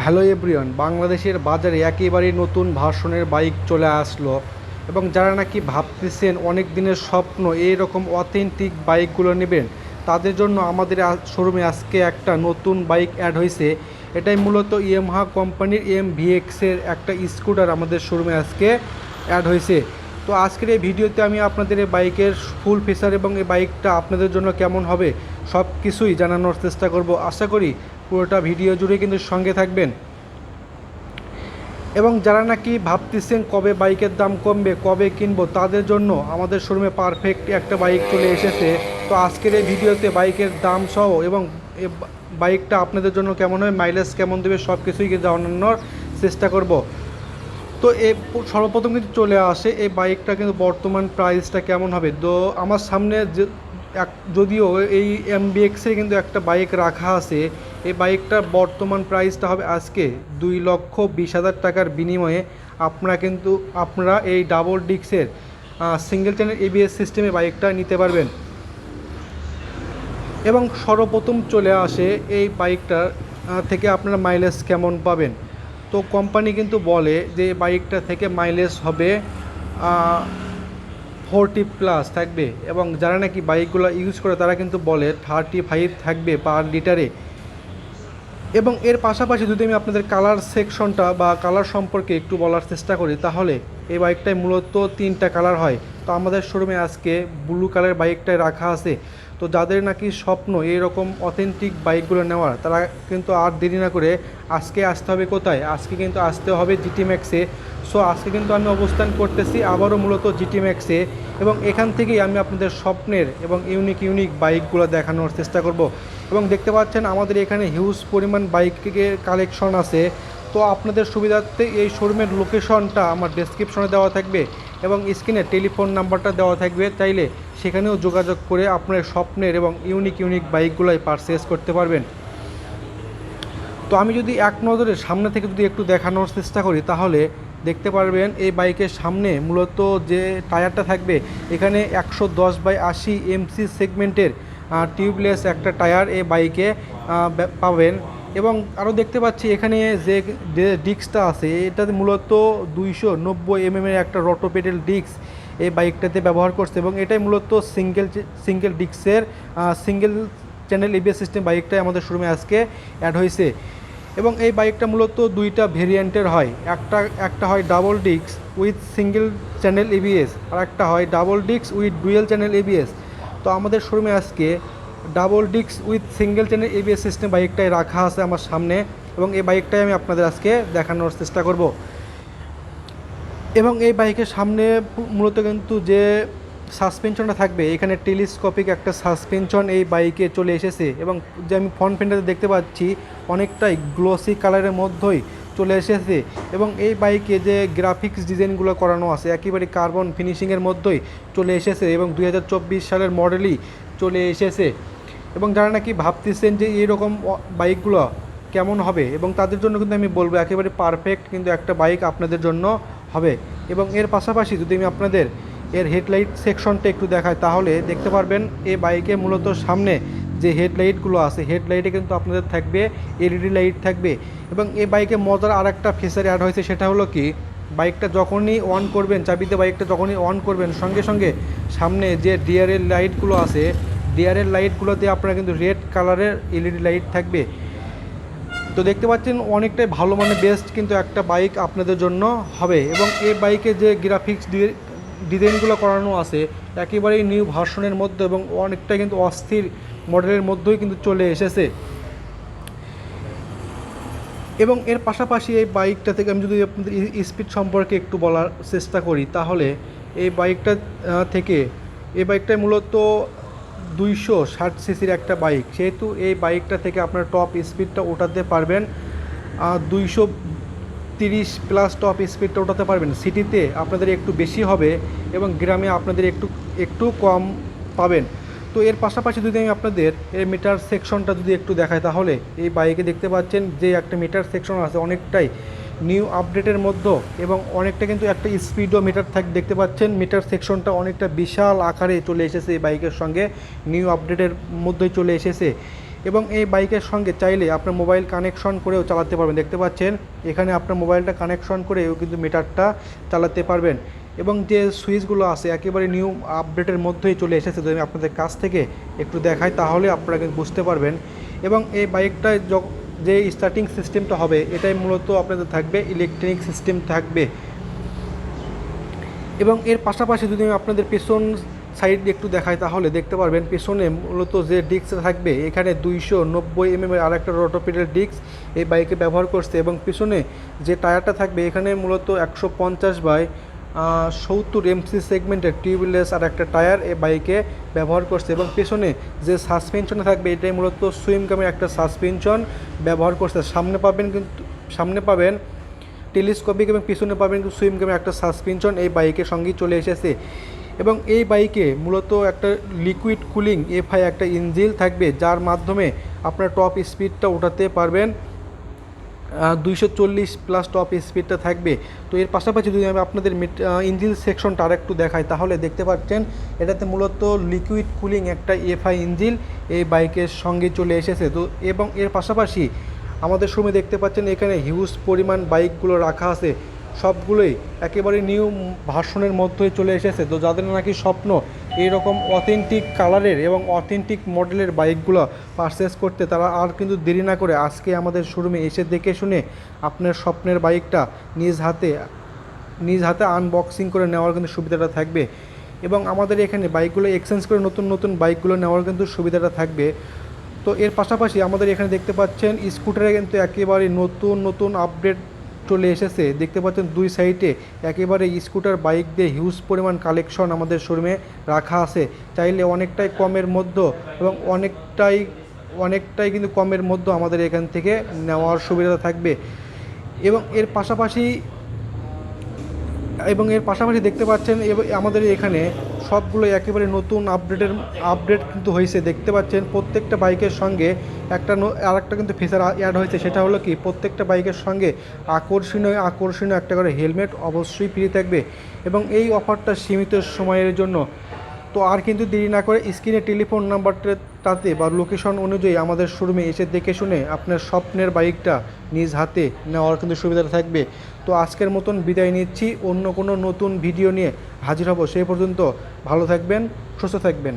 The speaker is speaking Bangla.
হ্যালো এভরিওয়ান, বাংলাদেশের বাজারে একেবারেই নতুন ভার্সনের বাইক চলে আসলো। এবং যারা নাকি ভাবতেছেন অনেক দিনের স্বপ্ন এইরকম অথেন্টিক বাইকগুলো নেবেন, তাদের জন্য আমাদের শোরুমে আজকে একটা নতুন বাইক অ্যাড হয়েছে। এটাই মূলত ইয়ামাহা কোম্পানির MVX-এর একটা স্কুটার আমাদের শোরুমে আজকে অ্যাড হয়েছে। তো আজকের এই ভিডিওতে আমি আপনাদের এই বাইকের ফুল ফিচার এবং এই বাইকটা আপনাদের জন্য কেমন হবে সব কিছুই জানানোর চেষ্টা করব। আশা করি পুরোটা ভিডিও জুড়ে কিন্তু সঙ্গে থাকবেন। এবং যারা নাকি ভাবতেছেন কবে বাইকের দাম কমবে, কবে কিনবো, তাদের জন্য আমাদের শোরুমে পারফেক্ট একটা বাইক চলে এসেছে। তো আজকের এই ভিডিওতে বাইকের দাম সহ এবং বাইকটা আপনাদের জন্য কেমন হয়, মাইলেজ কেমন দেবে, সব কিছুই জানানোর চেষ্টা করব। তো সর্বপ্রথম কিন্তু চলে আসে এই বাইকটা কিন্তু বর্তমান প্রাইসটা কেমন হবে। তো আমার সামনে যদিও এই MVX-এর কিন্তু একটা বাইক রাখা আছে, এই বাইকটার বর্তমান প্রাইসটা হবে আজকে 2,20,000 টাকার বিনিময়ে আপনারা এই ডাবল ডিস্কের সিঙ্গেল চ্যানেল ABS সিস্টেমে বাইকটা নিতে পারবেন। এবং সর্বপ্রথম চলে আসে এই বাইকটার থেকে আপনারা মাইলেজ কেমন পাবেন। তো কোম্পানি কিন্তু বলে যে বাইকটা থেকে মাইলেজ হবে 40+ থাকবে, এবং যারা নাকি বাইকগুলো ইউজ করে তারা কিন্তু বলে 35 থাকবে পার লিটারে। এবং এর পাশাপাশি যদি আমি আপনাদের কালার সেকশনটা বা কালার সম্পর্কে একটু বলার চেষ্টা করি, তাহলে এই বাইকটায় মূলত 3টা কালার হয়। তো আমাদের শোরুমে আজকে ব্লু কালার বাইকটায় রাখা আছে। তো যাদের নাকি স্বপ্ন এইরকম অথেন্টিক বাইকগুলো নেওয়ার, তারা কিন্তু আর দেরি না করে আজকে আসতে হবে। কোথায়? আজকে কিন্তু আসতে হবে GT Max-এ। সো আজকে কিন্তু আমি অবস্থান করতেছি আবারও মূলত GT Max-এ, এবং এখান থেকেই আমি আপনাদের স্বপ্নের এবং ইউনিক বাইকগুলো দেখানোর চেষ্টা করব। এবং দেখতে পাচ্ছেন আমাদের এখানে হিউজ পরিমাণ বাইকের কালেকশন আছে। তো আপনাদের সুবিধার্থে এই শোরুমের লোকেশনটা আমার ডেসক্রিপশনে দেওয়া থাকবে এবং স্ক্রিনে টেলিফোন নাম্বারটা দেওয়া থাকবে, চাইলে সেখানেও যোগাযোগ করে আপনার স্বপ্নের এবং ইউনিক বাইকগুলোই পারচেস করতে পারবেন। তো আমি যদি এক নজরে সামনে থেকে যদি একটু দেখানোর চেষ্টা করি, তাহলে দেখতে পারবেন এই বাইকের সামনে মূলত যে টায়ারটা থাকবে, এখানে 110/80 MC সেগমেন্টের টিউবলেস একটা টায়ার এই বাইকে পাবেন। এবং আরও দেখতে পাচ্ছি এখানে যে ডিস্কটা আছে, এটাতে মূলত 290 mm একটা রোটোপেডাল ডিস্ক এই বাইকটাতে ব্যবহার করছে, এবং এটাই মূলত সিঙ্গেল ডিস্কের সিঙ্গেল চ্যানেল ABS সিস্টেম বাইকটাই আমাদের শোরুমে আজকে অ্যাড হয়েছে। এবং এই বাইকটা মূলত দুইটা ভেরিয়েন্টের হয়, একটা হয় double disc with single channel ABS, আর একটা হয় double disc with dual channel ABS। তো আমাদের শোরুমে আজকে double disc with single channel ABS system বাইকটাই রাখা আছে আমার সামনে, এবং এই বাইকটাই আমি আপনাদের আজকে দেখানোর চেষ্টা করব। এবং এই বাইকের সামনে মূলত কিন্তু যে সাসপেনশনটা থাকবে, এখানে টেলিস্কোপিক একটা সাসপেনশন এই বাইকে চলে এসেছে, এবং যে আমি ফ্রন্ট ফেন্ডারে দেখতে পাচ্ছি অনেকটাই গ্লোসি কালারের মধ্যেই চলে এসেছে। এবং এই বাইকে যে গ্রাফিক্স ডিজাইনগুলো করানো আছে একেবারে কার্বন ফিনিশিংয়ের মধ্যেই চলে এসেছে, এবং 2024 সালের মডেলই চলে এসেছে। এবং যারা নাকি ভাবতেছেন যে এইরকম বাইকগুলো কেমন হবে, এবং তাদের জন্য কিন্তু আমি বলবো একেবারে পারফেক্ট কিন্তু একটা বাইক আপনাদের জন্য হবে। এবং এর পাশাপাশি যদি আমি আপনাদের এর হেডলাইট সেকশনটা একটু দেখাই, তাহলে দেখতে পারবেন এই বাইকে মূলত সামনে যে হেডলাইটগুলো আছে, হেডলাইটে কিন্তু আপনাদের থাকবে LED লাইট থাকবে। এবং এই বাইকে মজার আর একটা ফিচার অ্যাড হয়েছে, সেটা হলো কি, বাইকটা যখনই অন করবেন, চাবিতে বাইকটা যখনই অন করবেন, সঙ্গে সঙ্গে সামনে যে ডিআরএল লাইটগুলো আছে, ডিআরএল লাইটগুলোতে আপনারা কিন্তু রেড কালারের LED লাইট থাকবে। তো দেখতে পাচ্ছেন অনেকটাই ভালো মানে বেস্ট কিন্তু একটা বাইক আপনাদের জন্য হবে। এবং এই বাইকে যে গ্রাফিক্স ডিজাইনগুলো করানো আছে একেবারেই নিউ ভার্সনের মধ্যে, এবং অনেকটা কিন্তু অস্থির মডেলের মধ্যেই কিন্তু চলে এসেছে। এবং এর পাশাপাশি এই বাইকটা থেকে আমি যদি আপনাদের স্পিড সম্পর্কে একটু বলার চেষ্টা করি, তাহলে এই বাইকটা থেকে এই বাইকটায় মূলত 260 সিসির একটা বাইক, সেহেতু এই বাইকটা থেকে আপনার টপ স্পিডটা ওঠাতে পারবেন 230+ টপ স্পিডটা ওঠাতে পারবেন। সিটিতে আপনাদের একটু বেশি হবে এবং গ্রামে আপনাদের একটু কম পাবেন। তো এর পাশাপাশি যদি আমি আপনাদের এই মিটার সেকশনটা যদি একটু দেখাই, তাহলে এই বাইকে দেখতে পাচ্ছেন যে একটা মিটার সেকশন আছে অনেকটাই নিউ আপডেটের মধ্যে, এবং অনেকটা কিন্তু একটা স্পিডও মিটার দেখতে পাচ্ছেন। মিটার সেকশনটা অনেকটা বিশাল আকারে চলে এসেছে এই বাইকের সঙ্গে, নিউ আপডেটের মধ্যেই চলে এসেছে। এবং এই বাইকের সঙ্গে চাইলে আপনার মোবাইল কানেকশন করেও চালাতে পারবেন। দেখতে পাচ্ছেন এখানে আপনার মোবাইলটা কানেকশন করেও কিন্তু মিটারটা চালাতে পারবেন। এবং যে সুইচগুলো আছে একেবারে নিউ আপডেটের মধ্যেই চলে এসেছে। যদি আমি আপনাদের কাছ থেকে একটু দেখাই তাহলে আপনারা কিন্তু বুঝতে পারবেন। এবং এই বাইকটায় যে স্টার্টিং সিস্টেমটা হবে এটাই মূলত আপনাদের থাকবে ইলেকট্রনিক সিস্টেম থাকবে। এবং এর পাশাপাশি যদি আমি আপনাদের পেছন সাইড একটু দেখাই তাহলে দেখতে পারবেন পেছনে মূলত যে ডিস্ক থাকবে এখানে 290 এর আর একটা রোটোপিডাল ডিস্ক এই বাইকে ব্যবহার করছে। এবং পিছনে যে টায়ারটা থাকবে এখানে মূলত 150/70 এমসি সেগমেন্টের টিউবলেস আর একটা টায়ার এই বাইকে ব্যবহার করছে। এবং পেছনে যে সাসপেনশন থাকবে এটাই মূলত সুইমকামের একটা সাসপেনশন ব্যবহার করছে। সামনে পাবেন টেলিস্কোপিক এবং পিছনে পাবেন কিন্তু সুইমকামের একটা সাসপেনশন এই বাইকের সঙ্গেই চলে এসেছে। এবং এই বাইকে মূলত একটা লিকুইড কুলিং এফআই একটা ইঞ্জিন থাকবে যার মাধ্যমে আপনার টপ স্পিডটা ওঠাতে পারবেন। 240+ টপ স্পিডটা থাকবে। তো এর পাশাপাশি যদি আমি আপনাদের ইঞ্জিন সেকশনটা আর একটু দেখাই তাহলে দেখতে পাচ্ছেন এটাতে মূলত লিকুইড কুলিং একটা এফআই ইঞ্জিন এই বাইকের সঙ্গে চলে এসেছে। তো এবং এর পাশাপাশি আমাদের শোরুমে দেখতে পাচ্ছেন এখানে হিউজ পরিমাণ বাইকগুলো রাখা আছে, সবগুলোই একেবারে নিউ ভার্সনের মধ্যেই চলে এসেছে। তো যাদের নাকি স্বপ্ন এইরকম অথেন্টিক কালারের এবং অথেন্টিক মডেলের বাইকগুলো পারচেস করতে, তারা আর কিন্তু দেরি না করে আজকে আমাদের শোরুমে এসে দেখে শুনে আপনার স্বপ্নের বাইকটা নিজ হাতে আনবক্সিং করে নেওয়ার কিন্তু সুবিধাটা থাকবে। এবং আমাদের এখানে বাইকগুলো এক্সচেঞ্জ করে নতুন বাইকগুলো নেওয়ার কিন্তু সুবিধাটা থাকবে। তো এর পাশাপাশি আমাদের এখানে দেখতে পাচ্ছেন স্কুটারে কিন্তু একেবারে নতুন আপডেট চলে এসেছে। দেখতে পাচ্ছেন দুই সাইডে একেবারে স্কুটার বাইক দিয়ে হিউজ পরিমাণ কালেকশন আমাদের শোরুমে রাখা আছে। চাইলে অনেকটাই কমের মধ্যে এবং অনেকটাই কিন্তু কমের মধ্যে আমাদের এখান থেকে নেওয়ার সুবিধা থাকবে। এবং এর পাশাপাশি দেখতে পাচ্ছেন আমাদের এখানে সবগুলো একেবারে নতুন আপডেট কিন্তু হয়েছে। দেখতে পাচ্ছেন প্রত্যেকটা বাইকের সঙ্গে আরেকটা কিন্তু ফিচার অ্যাড হয়েছে, সেটা হলো কি প্রত্যেকটা বাইকের সঙ্গে আকর্ষণীয় একটা করে হেলমেট অবশ্যই ফ্রি থাকবে। এবং এই অফারটা সীমিত সময়ের জন্য। তো আর কিন্তু দেরি না করে স্ক্রিনে টেলিফোন নাম্বারটাতে বা লোকেশন অনুযায়ী আমাদের শোরুমে এসে দেখে শুনে আপনার স্বপ্নের বাইকটা নিজ হাতে নেওয়ার কিন্তু সুবিধা থাকবে। তো আজকের মতন বিদায় নিচ্ছি, অন্য কোনো নতুন ভিডিও নিয়ে হাজির হব। সেই পর্যন্ত ভালো থাকবেন, সুস্থ থাকবেন।